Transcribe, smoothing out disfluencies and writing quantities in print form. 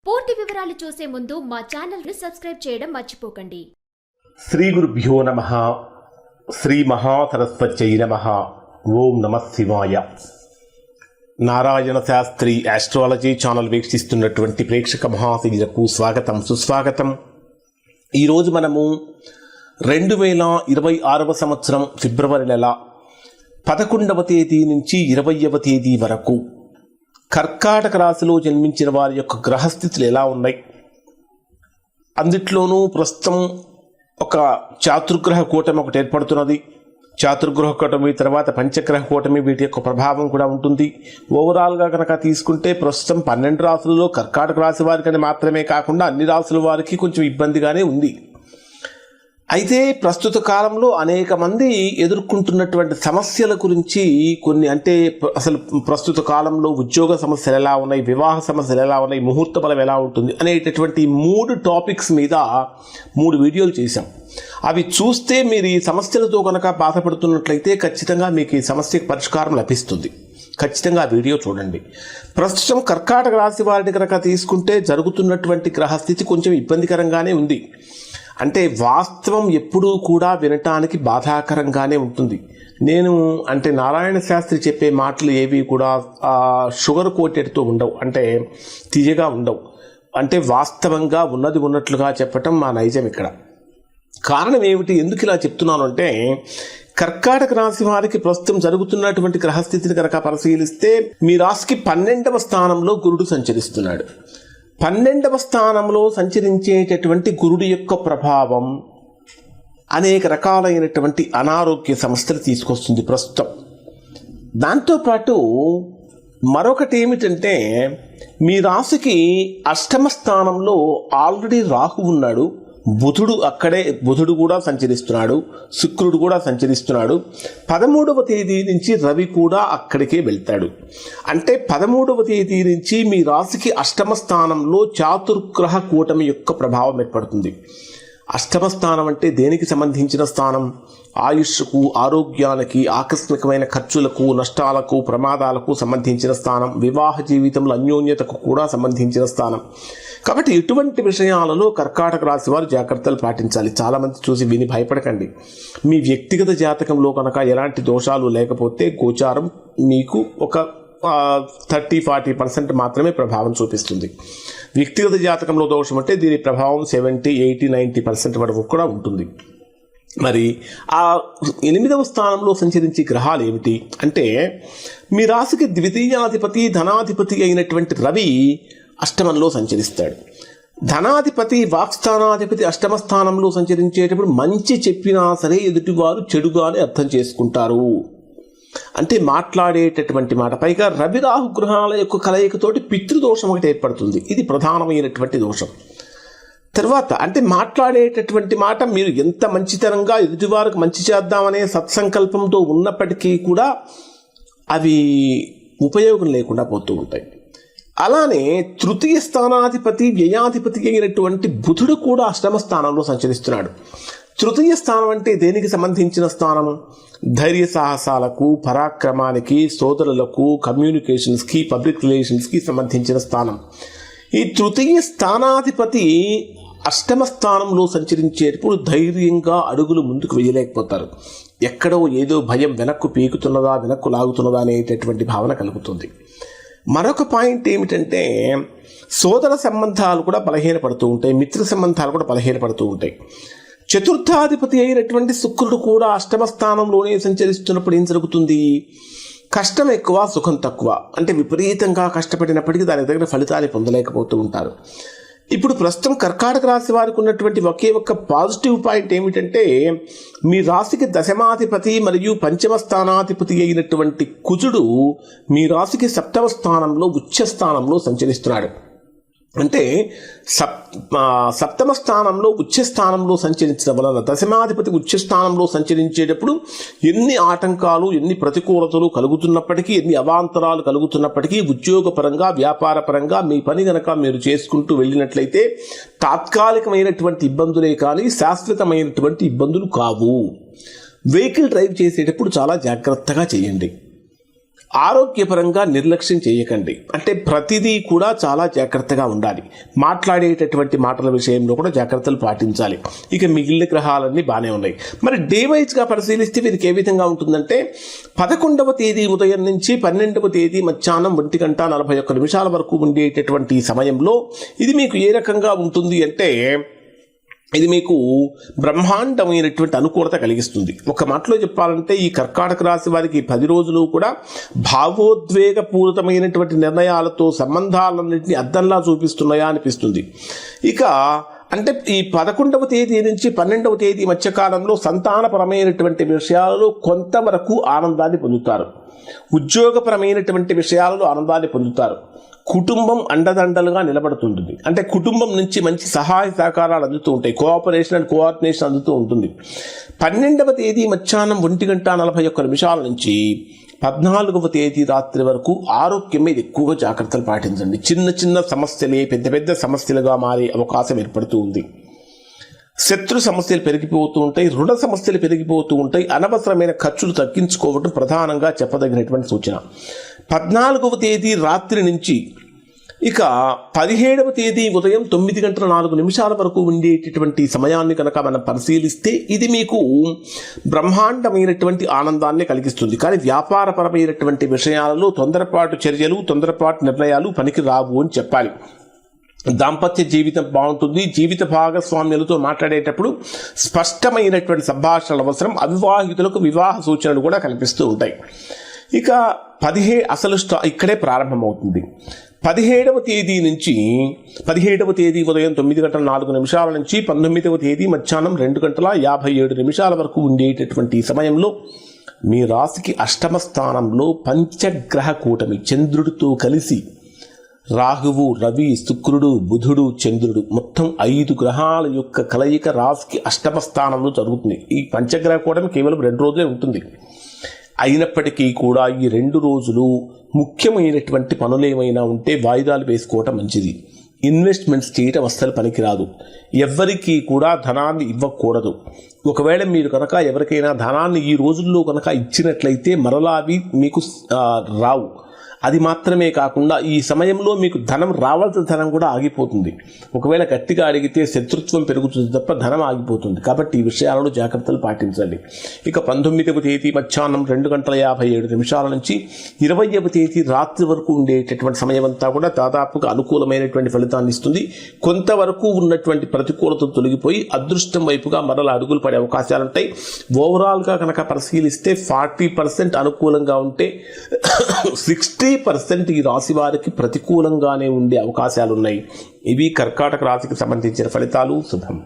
పూర్తి వివరాలు చూసే ముందు మా ఛానల్ ని సబ్స్క్రైబ్ చేయడం మర్చిపోకండి. శ్రీ గురుభ్యో నమః. శ్రీ మహాసరస్వత్యై నమః. ఓం నమః శివాయ. నారాయణ శాస్త్రి ఆస్ట్రాలజీ ఛానల్ వీక్షిస్తున్నటువంటి ప్రేక్షక మహాశీలకు స్వాగతం సుస్వాగతం. ఈరోజు మనము 2026వ సంవత్సరం ఫిబ్రవరి నెల 11వ తేదీ నుంచి 20వ తేదీ వరకు కర్కాటక రాశిలో జన్మించిన వారి యొక్క గ్రహస్థితులు ఎలా ఉన్నాయి, అందుట్లోనూ ప్రస్తుతం ఒక చాతుర్గ్రహ కూటమి ఒకటి ఏర్పడుతున్నది. చాతుర్గ్రహ కూటమి తర్వాత పంచగ్రహ కూటమి, వీటి యొక్క ప్రభావం కూడా ఉంటుంది. ఓవరాల్గా కనుక తీసుకుంటే ప్రస్తుతం 12 రాశులలో కర్కాటక రాశి వారికి మాత్రమే కాకుండా అన్ని రాశుల వారికి కొంచెం ఇబ్బందిగానే ఉంది. అయితే ప్రస్తుత కాలంలో అనేక మంది ఎదుర్కొంటున్నటువంటి సమస్యల గురించి కొన్ని, అంటే అసలు ప్రస్తుత కాలంలో ఉద్యోగ సమస్యలు ఎలా ఉన్నాయి, వివాహ సమస్యలు ఎలా ఉన్నాయి, ముహూర్త బలం ఎలా ఉంటుంది అనేటటువంటి 3 టాపిక్స్ మీద 3 వీడియోలు చేశాం. అవి చూస్తే మీరు ఈ సమస్యలతో కనుక బాధపడుతున్నట్లయితే ఖచ్చితంగా మీకు ఈ సమస్యకు పరిష్కారం లభిస్తుంది. ఖచ్చితంగా ఆ వీడియో చూడండి. ప్రస్తుతం కర్కాటక రాశి వారిని కనుక తీసుకుంటే జరుగుతున్నటువంటి గ్రహస్థితి కొంచెం ఇబ్బందికరంగానే ఉంది. అంటే వాస్తవం ఎప్పుడూ కూడా వినటానికి బాధాకరంగానే ఉంటుంది. నేను అంటే నారాయణ శాస్త్రి చెప్పే మాటలు ఏవి కూడా షుగర్ కోటెడ్తో ఉండవు, అంటే తీయగా ఉండవు. అంటే వాస్తవంగా ఉన్నది ఉన్నట్లుగా చెప్పటం మా నైజం ఇక్కడ. కారణం ఏమిటి, ఎందుకు ఇలా చెప్తున్నాను అంటే, కర్కాటక రాశి వారికి ప్రస్తుతం జరుగుతున్నటువంటి గ్రహస్థితిని కనుక పరిశీలిస్తే మీ రాశికి 12వ స్థానంలో గురుడు సంచరిస్తున్నాడు. 12వ స్థానంలో సంచరించేటటువంటి గురుడి యొక్క ప్రభావం అనేక రకాలైనటువంటి అనారోగ్య సమస్యలు తీసుకొస్తుంది ప్రస్తుతం. దాంతోపాటు మరొకటి ఏమిటంటే, మీ రాశికి 8వ స్థానంలో ఆల్రెడీ రాహు ఉన్నాడు, బుధుడు కూడా సంచరిస్తున్నాడు, శుక్రుడు కూడా సంచరిస్తున్నాడు. 13వ తేదీ నుంచి రవి కూడా అక్కడికే వెళ్తాడు. అంటే 13వ తేదీ నుంచి మీ రాశికి 8వ స్థానంలో చాతుర్గ్రహ కూటమి యొక్క ప్రభావం ఏర్పడుతుంది. 8వ స్థానం అంటే దేనికి సంబంధించిన స్థానం? ఆయుష్కు, ఆరోగ్యానికి, ఆకస్మికమైన ఖర్చులకు, నష్టాలకు, ప్రమాదాలకు సంబంధించిన స్థానం. వివాహ జీవితంలో అన్యోన్యతకు కూడా సంబంధించిన స్థానం. కాబట్టి ఇటువంటి విషయాలలో కర్కాటక రాశి వారు జాగ్రత్తలు పాటించాలి. చాలామంది చూసి విని భయపడకండి. మీ వ్యక్తిగత జాతకంలో కనుక ఎలాంటి దోషాలు లేకపోతే గోచారం మీకు ఒక 30-40% మాత్రమే ప్రభావం చూపిస్తుంది. వ్యక్తిగత జాతకంలో దోషం అంటే దీని ప్రభావం 70, 80, 90% వరకు కూడా ఉంటుంది. మరి ఆ 8వ స్థానంలో సంచరించే గ్రహాలు ఏమిటి అంటే, మీ రాశికి ద్వితీయాధిపతి, ధనాధిపతి అయినటువంటి రవి 8మంలో సంచరిస్తాడు. ధనాధిపతి, వాక్స్థానాధిపతి 8మ స్థానంలో సంచరించేటప్పుడు మంచి చెప్పినా సరే ఎదుటివారు చెడుగానే అర్థం చేసుకుంటారు. అంటే మాట్లాడేటటువంటి మాట, పైగా రవి రాహు గ్రహాల యొక్క కలయికతోటి పితృదోషం ఒకటి ఏర్పడుతుంది. ఇది ప్రధానమైనటువంటి దోషం. తర్వాత అంటే మాట్లాడేటటువంటి మాట మీరు ఎంత మంచితనంగా ఎదుటివారికి మంచి చేద్దామనే సత్సంకల్పంతో ఉన్నప్పటికీ కూడా అవి ఉపయోగం లేకుండా పోతూ ఉంటాయి. అలానే తృతీయ స్థానాధిపతి, వ్యయాధిపతి అయినటువంటి బుధుడు కూడా 8మ స్థానంలో సంచరిస్తున్నాడు. తృతీయ స్థానం అంటే దేనికి సంబంధించిన స్థానం? ధైర్య సాహసాలకు, పరాక్రమానికి, సోదరులకు, కమ్యూనికేషన్స్కి, పబ్లిక్ రిలేషన్స్కి సంబంధించిన స్థానం. ఈ తృతీయ స్థానాధిపతి 8మ స్థానంలో సంచరించేటప్పుడు ధైర్యంగా అడుగులు ముందుకు వేయలేకపోతారు. ఎక్కడో ఏదో భయం వెనక్కు పీకుతున్నదా, వెనక్కు లాగుతున్నదా అనేటటువంటి భావన కలుగుతుంది. మరొక పాయింట్ ఏమిటంటే, సోదర సంబంధాలు కూడా బలహీనపడుతూ ఉంటాయి, మిత్ర సంబంధాలు కూడా బలహీనపడుతూ ఉంటాయి. చతుర్థాధిపతి అయినటువంటి శుక్రుడు కూడా 8మ స్థానంలోనే సంచరిస్తున్నప్పుడు ఏం జరుగుతుంది? కష్టం ఎక్కువ, సుఖం తక్కువ. అంటే విపరీతంగా కష్టపడినప్పటికీ దానికి తగిన ఫలితాలు పొందలేకపోతూ ఉంటారు. ఇప్పుడు ప్రస్తుతం కర్కాటక రాశి వారికి ఉన్నటువంటి ఒకే ఒక్క పాజిటివ్ పాయింట్ ఏమిటంటే, మీ రాశికి 10మాధిపతి మరియు 5మ స్థానాధిపతి అయినటువంటి కుజుడు మీ రాశికి 7వ స్థానంలో ఉచ్చ స్థానంలో సంచరిస్తున్నాడు. అంటే 7మ స్థానంలో ఉచ్చ స్థానంలో సంచరించడం వలన 10మాధిపతి ఉచ్చ స్థానంలో సంచరించేటప్పుడు ఎన్ని ఆటంకాలు, ఎన్ని ప్రతికూలతలు కలుగుతున్నప్పటికీ, ఎన్ని అవాంతరాలు కలుగుతున్నప్పటికీ ఉద్యోగపరంగా, వ్యాపారపరంగా మీ పని గనక మీరు చేసుకుంటూ వెళ్ళినట్లయితే తాత్కాలికమైనటువంటి ఇబ్బందులే కానీ శాశ్వతమైనటువంటి ఇబ్బందులు కావు. వెహికల్ డ్రైవ్ చేసేటప్పుడు చాలా జాగ్రత్తగా చేయండి. ఆరోగ్యపరంగా నిర్లక్ష్యం చేయకండి. అంటే ప్రతిదీ కూడా చాలా జాగ్రత్తగా ఉండాలి. మాట్లాడేటటువంటి మాటల విషయంలో కూడా జాగ్రత్తలు పాటించాలి. ఇక మిగిలిన గ్రహాలన్నీ బాగానే ఉన్నాయి. మరి డే వైజ్గా పరిశీలిస్తే వీరికి ఏ విధంగా ఉంటుందంటే 11వ తేదీ ఉదయం నుంచి 12వ తేదీ మధ్యాహ్నం 1:41 వరకు ఉండేటటువంటి సమయంలో ఇది మీకు ఏ రకంగా ఉంటుంది అంటే ఇది మీకు బ్రహ్మాండమైనటువంటి అనుకూలత కలిగిస్తుంది. ఒక మాటలో చెప్పాలంటే ఈ కర్కాటక రాశి వారికి 10 రోజులు కూడా భావోద్వేగపూరితమైనటువంటి నిర్ణయాలతో సంబంధాలన్నింటినీ అద్దంలా చూపిస్తున్నాయా అనిపిస్తుంది. ఇక అంటే ఈ 11వ తేదీ నుంచి 12వ తేదీ మధ్యకాలంలో సంతానపరమైనటువంటి విషయాలలో కొంతవరకు ఆనందాన్ని పొందుతారు. ఉద్యోగపరమైనటువంటి విషయాలలో ఆనందాన్ని పొందుతారు. కుటుంబం అండదండలుగా నిలబడుతుంటుంది. అంటే కుటుంబం నుంచి మంచి సహాయ సహకారాలు అందుతూ ఉంటాయి. కోఆపరేషన్ అండ్ కోఆర్డినేషన్ అందుతూ ఉంటుంది. 12వ తేదీ మధ్యాహ్నం 1:41 నుంచి 14వ తేదీ రాత్రి వరకు ఆరోగ్యం మీద ఎక్కువగా జాగ్రత్తలు పాటించండి. చిన్న చిన్న సమస్యలే పెద్ద పెద్ద సమస్యలుగా మారే అవకాశం ఏర్పడుతూ ఉంది. శత్రు సమస్యలు పెరిగిపోతూ ఉంటాయి. రుణ సమస్యలు పెరిగిపోతూ ఉంటాయి. అనవసరమైన ఖర్చులు తగ్గించుకోవడం ప్రధానంగా చెప్పదగినటువంటి సూచన. 14వ తేదీ రాత్రి నుంచి ఇక 17వ తేదీ ఉదయం 9:04 వరకు ఉండేటటువంటి సమయాన్ని కనుక మనం పరిశీలిస్తే ఇది మీకు బ్రహ్మాండమైనటువంటి ఆనందాన్ని కలిగిస్తుంది. కానీ వ్యాపారపరమైనటువంటి విషయాలలో తొందరపాటు చర్యలు తొందరపాటు నిర్ణయాలు పనికి రావు అని చెప్పాలి. దాంపత్య జీవితం బాగుంటుంది. జీవిత భాగస్వామ్యాలతో మాట్లాడేటప్పుడు స్పష్టమైనటువంటి సంభాషణలు అవసరం. అవివాహితులకు వివాహ సూచనలు కూడా కనిపిస్తూ ఉంటాయి. ఇక అసలు ఇక్కడే ప్రారంభమవుతుంది. 17వ తేదీ నుంచి 17వ తేదీ ఉదయం 9:04 నుంచి 19వ తేదీ మధ్యాహ్నం 2:57 వరకు ఉండేటటువంటి సమయంలో మీ రాశికి అష్టమ స్థానంలో పంచగ్రహ కూటమి చంద్రుడితో కలిసి రాహువు, రవి, శుక్రుడు, బుధుడు, చంద్రుడు మొత్తం 5 గ్రహాల యొక్క కలయిక రాశికి అష్టమ స్థానంలో జరుగుతుంది. ఈ పంచగ్రహ కూటమి కేవలం 2 రోజులే ఉంటుంది. అయినప్పటికీ కూడా ఈ 2 రోజులు ముఖ్యమైనటువంటి పనులు ఏమైనా ఉంటే వాయిదాలు వేసుకోవటం మంచిది. ఇన్వెస్ట్మెంట్స్ చేయటం అస్సలు పనికిరాదు. ఎవ్వరికీ కూడా ధనాన్ని ఇవ్వకూడదు. ఒకవేళ మీరు కనుక ఎవరికైనా ధనాన్ని ఈ రోజుల్లో కనుక ఇచ్చినట్లయితే మరలా అవి మీకు రావు. అది మాత్రమే కాకుండా ఈ సమయంలో మీకు ధనం రావాల్సిన ధనం కూడా ఆగిపోతుంది. ఒకవేళ గట్టిగా అడిగితే శత్రుత్వం పెరుగుతుంది తప్ప ధనం ఆగిపోతుంది. కాబట్టి ఈ విషయాలలో జాగ్రత్తలు పాటించండి. ఇక 19వ తేదీ మధ్యాహ్నం 2:57 నుంచి 20వ తేదీ రాత్రి వరకు ఉండేటటువంటి సమయం అంతా కూడా దాదాపుగా అనుకూలమైనటువంటి ఫలితాన్ని ఇస్తుంది. కొంతవరకు ఉన్నటువంటి ప్రతికూలతలు తొలగిపోయి అదృష్టం వైపుగా మరలా అడుగులు పడే అవకాశాలు ఉంటాయి. ఓవరాల్గా కనుక పరిశీలిస్తే 40% అనుకూలంగా ఉంటే 60% ఈ రాశి వారికి ప్రతికూలంగానే ఉండే అవకాశాలు ఉన్నాయి. ఇవి కర్కాటక రాశికి సంబంధించిన ఫలితాలు. శుభం.